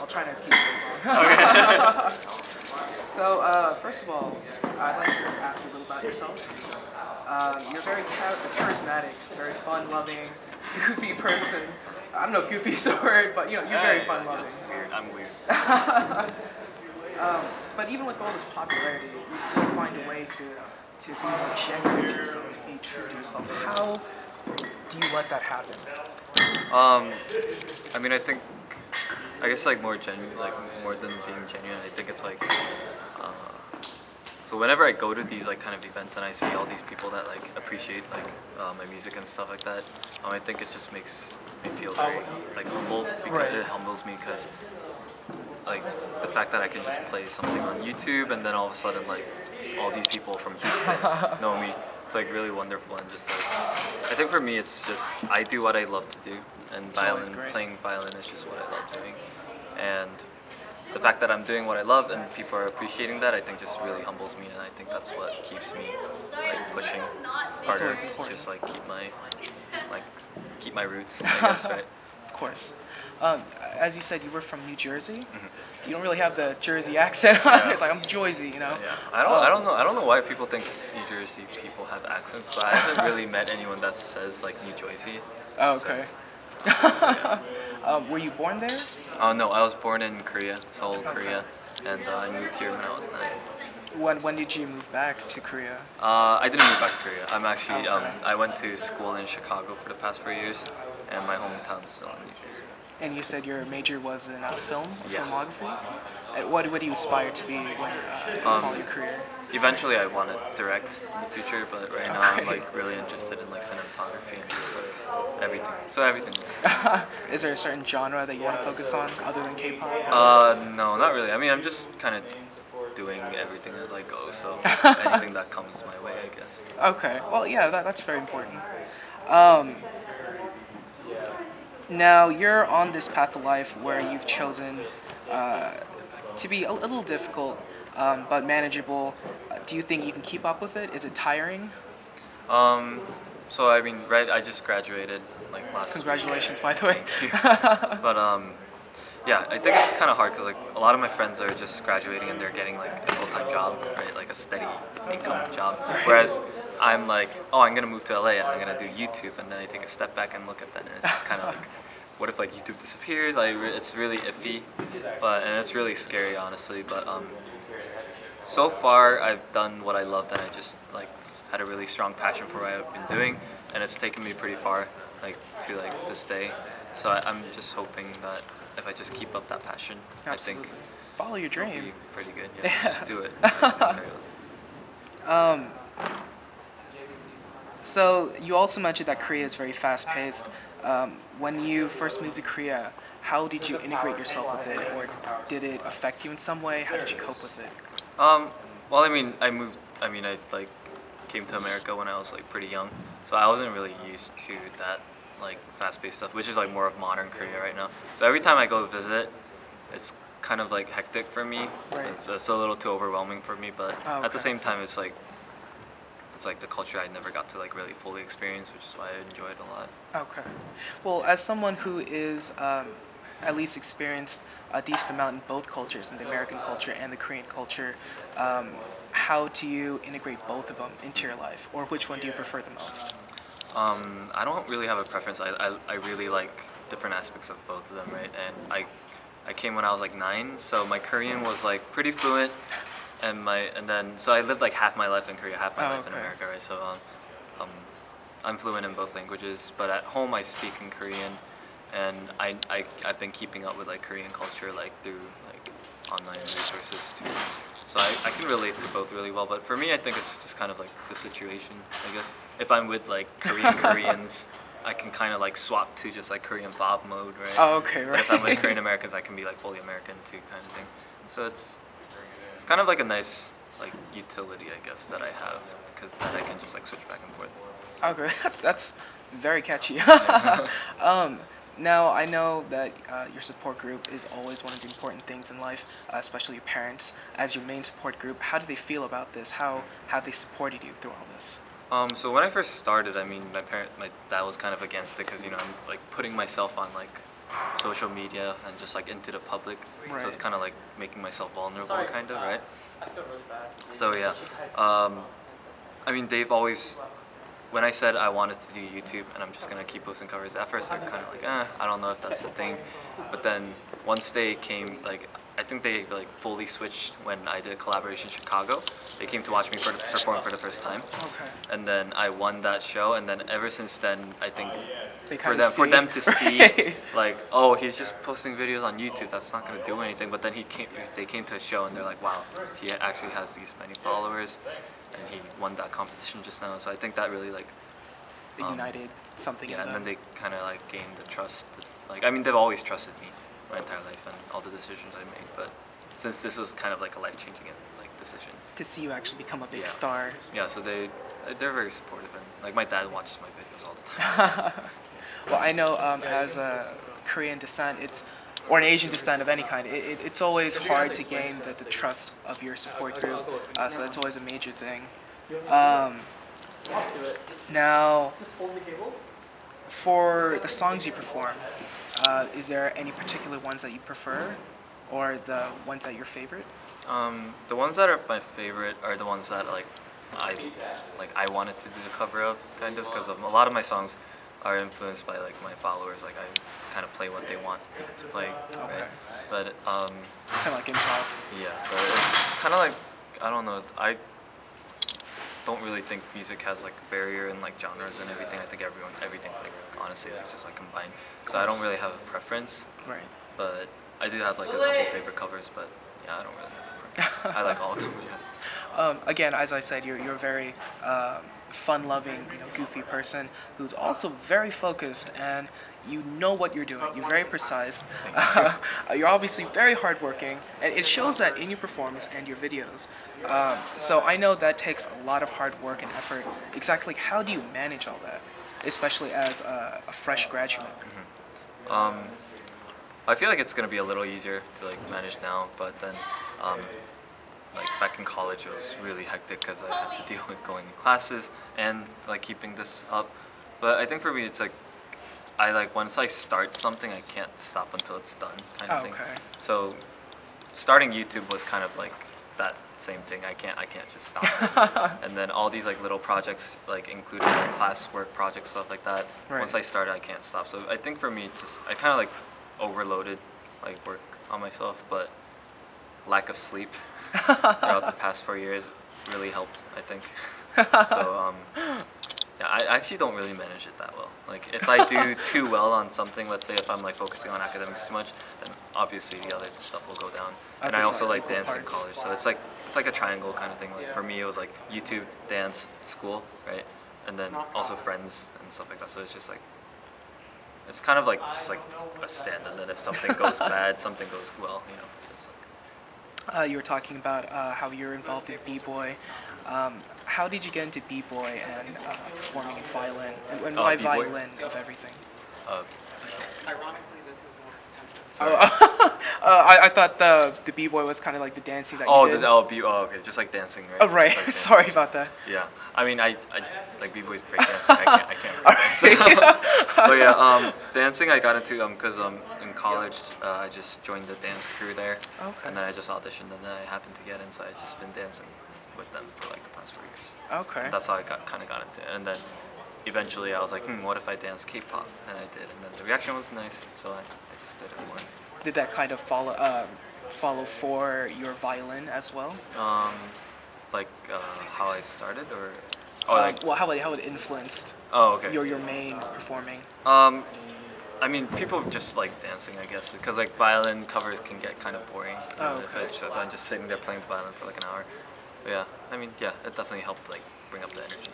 I'll try not to keep this long. Okay. So, first of all, I'd like to ask you a little about yourself. You're very charismatic, very fun-loving, goofy person. I don't know if goofy is a word, but you're very fun-loving. It's weird. I'm weird. But even with all this popularity, you still find a way to be more genuine to yourself, to be true to yourself. How do you let that happen? I mean, I guess like more genuine, like more than being genuine. I think it's like, so whenever I go to these like kind of events and I see all these people that like appreciate like my music and stuff like that, I think it just makes me feel very like humble because Right. it humbles me because like the fact that I can just play something on YouTube and then all of a sudden like all these people from Houston know me. It's like really wonderful and just like I think for me it's just I do what I love to do and always great. playing violin is just what I love doing and the fact that I'm doing what I love and people are appreciating that I think just really humbles me and I think that's what keeps me like pushing harder always to important. just like keep my roots I guess right. Of course. As you said, you were from New Jersey. Mhm. You don't really have the Jersey accent. Yeah. It's like I'm Jersey, Yeah, I don't know why people think New Jersey people have accents, but I haven't really met anyone that says like New Jersey. Oh, So, okay. Were you born there? oh no, I was born in Korea, Seoul, Korea, and I moved here when I was 9. When did you move back to Korea? I didn't move back to Korea. I'm actually Okay. I went to school in Chicago for the past 4 years, and my hometown's still in New Jersey. And you said your major was in film, Yeah. filmography. What do you aspire to be when you follow your career? Eventually, I want to direct in the future, but right now I'm Okay. like really interested in like cinematography and just like everything. So everything. Is there a certain genre that you want to focus on other than K-pop? No, not really. I mean, I'm just kind of doing everything as I go, so anything that comes my way, I guess. Okay. Well, yeah, that's very important. Um, Now you're on this path of life where you've chosen to be a little difficult, but manageable. Do you think you can keep up with it? Is it tiring? Um, so I mean, right, I just graduated like last Congratulations, by the way. week. But yeah, I think it's kind of hard because like a lot of my friends are just graduating and they're getting like a full-time job, right, like a steady income job. Whereas I'm like, oh, I'm gonna move to LA and I'm gonna do YouTube, and then I take a step back and look at that, and it's just kind of like, what if like YouTube disappears? It's really iffy, and it's really scary, honestly. But so far I've done what I loved, and I just like had a really strong passion for what I've been doing, and it's taken me pretty far, like to like this day. So I'm just hoping that if I just keep up that passion, Absolutely. I think Follow your it'll dream. be pretty good. Yeah, just do it. Um, so you also mentioned that Korea is very fast-paced. When you first moved to Korea, how did you integrate yourself with it, or did it affect you in some way? How did you cope with it? Well, I mean, I like came to America when I was like pretty young, so I wasn't really used to that like fast-paced stuff, which is like more of modern Korea right now. So every time I go visit, it's kind of like hectic for me. Right. It's a little too overwhelming for me, but Oh, at the okay. same time, it's like the culture I never got to like really fully experience, which is why I enjoy it a lot. Okay. Well, as someone who is at least experienced a decent amount in both cultures, in the American culture and the Korean culture, how do you integrate both of them into your life, or which one do you prefer the most? I don't really have a preference. I really like different aspects of both of them, right? And I came when I was like 9, so my Korean was like pretty fluent, and then so I lived like half my life in Korea, half my Oh, life in okay. America, right? So I'm fluent in both languages, but at home I speak in Korean, and I've been keeping up with like Korean culture like through like online resources too. So I can relate to both really well, but for me I think it's just kind of like the situation, I guess. If I'm with like Koreans, I can kind of like swap to just like Korean Bob mode, right? Oh, okay, But if I'm with right. Korean Americans, I can be like fully American too, kind of thing. So it's kind of like a nice like utility, I guess, that I have because that I can just like switch back and forth. Okay, that's very catchy. Yeah. Now I know that your support group is always one of the important things in life, especially your parents as your main support group. How do they feel about this? How have they supported you through all this? So when I first started, I mean, my dad was kind of against it because I'm like putting myself on like social media and just like into the public. So it's Right. kind of like making myself vulnerable, kind of, right? So yeah, um, I mean, they've always, when I said I wanted to do YouTube and I'm just gonna keep posting covers, at first they're kind of like, I don't know if that's the thing. But then once they came, like, I think they like fully switched when I did a collaboration in Chicago. They came to watch me perform for the first time, Okay. and then I won that show. And then ever since then, I think They for kind of them see. to see Right. like, oh, he's just posting videos on YouTube, that's not gonna do anything. But then they came to a show and they're like, wow, he actually has these many followers, and he won that competition just now. So I think that really like, United something yeah, in and them. then they kind of like gained the trust. Like, I mean, they've always trusted me my entire life and all the decisions I made, but since this was kind of like a life changing like decision, To see you actually become a big yeah, star. yeah, so they're very supportive, and like my dad watches my videos all the time. So. Well, I know as a Korean descent, or an Asian descent of any kind, it's always hard to gain the trust of your support group. So that's always a major thing. Um, Now, for the songs you perform, is there any particular ones that you prefer, or the ones that are your favorite? The ones that are my favorite are the ones that I I wanted to do the cover of, kind of, because a lot of my songs are influenced by like my followers. Like I kind of play what they want to play, Okay. right? But Kind of like improv. yeah, but it's kind of like, I don't know. I don't really think music has like a barrier in like genres and everything. I think everything's like honestly like just like combined. So I don't really have a preference, Right. but I do have like a couple favorite covers. But yeah, I don't really have a preference. I like all of them. Yeah. Again, as I said, you're a very fun-loving, goofy person who's also very focused, and you know what you're doing. You're very precise. Thank You're obviously very hardworking, and it shows that in your performance and your videos. So I know that takes a lot of hard work and effort. Exactly, how do you manage all that, especially as a fresh graduate? Um, I feel like it's gonna be a little easier to like manage now, but then like back in college it was really hectic because I had to deal with going to classes and like keeping this up. But I think for me it's like, I like, once I start something I can't stop until it's done, kind of thing. Okay. So starting YouTube was kind of like that same thing. I can't just stop. And then all these like little projects, like including like classwork projects, stuff like that. Right. Once I started, I can't stop. So I think for me, just I kind of like overloaded like work on myself, but lack of sleep throughout the past 4 years really helped, I think. So yeah, I actually don't really manage it that well. Like if I do too well on something, let's say if I'm like focusing on academics too much, then obviously the other stuff will go down. And I Others also are like equal dance in parts. college, so it's like a triangle kind of thing. Like for me, it was like YouTube, dance, school, right, and then also friends and stuff like that. So it's just like, it's kind of like just like a stand. And then if something goes bad, something goes well. Just like. You were talking about how you're involved in b-boy. How did you get into b-boy and performing in violin? And why B-boy? violin of everything? Uh, Oh, sorry. I thought the b-boy was kind of like the dancing that you did. Okay, just like dancing, right? Oh, right. Just like dancing. Sorry about that. Yeah, I mean, I like b-boys break dancing. I can't really dance. But yeah, dancing I got into because in college I just joined the dance crew there, Okay. and then I just auditioned, and then I happened to get in, so I just been dancing with them for like the past 4 years. Okay. And that's how I kind of got into it, and then eventually I was like, what if I dance K-pop? And I did, and then the reaction was nice, so I just did it more. Did that kind of follow for your violin as well? Like how I started, or Well, how it influenced okay. your main performing? I mean, people just like dancing, I guess, because like violin covers can get kind of boring. Oh, If I'm just sitting there playing the violin for like an hour. But yeah, I mean, yeah, it definitely helped like bring up the energy.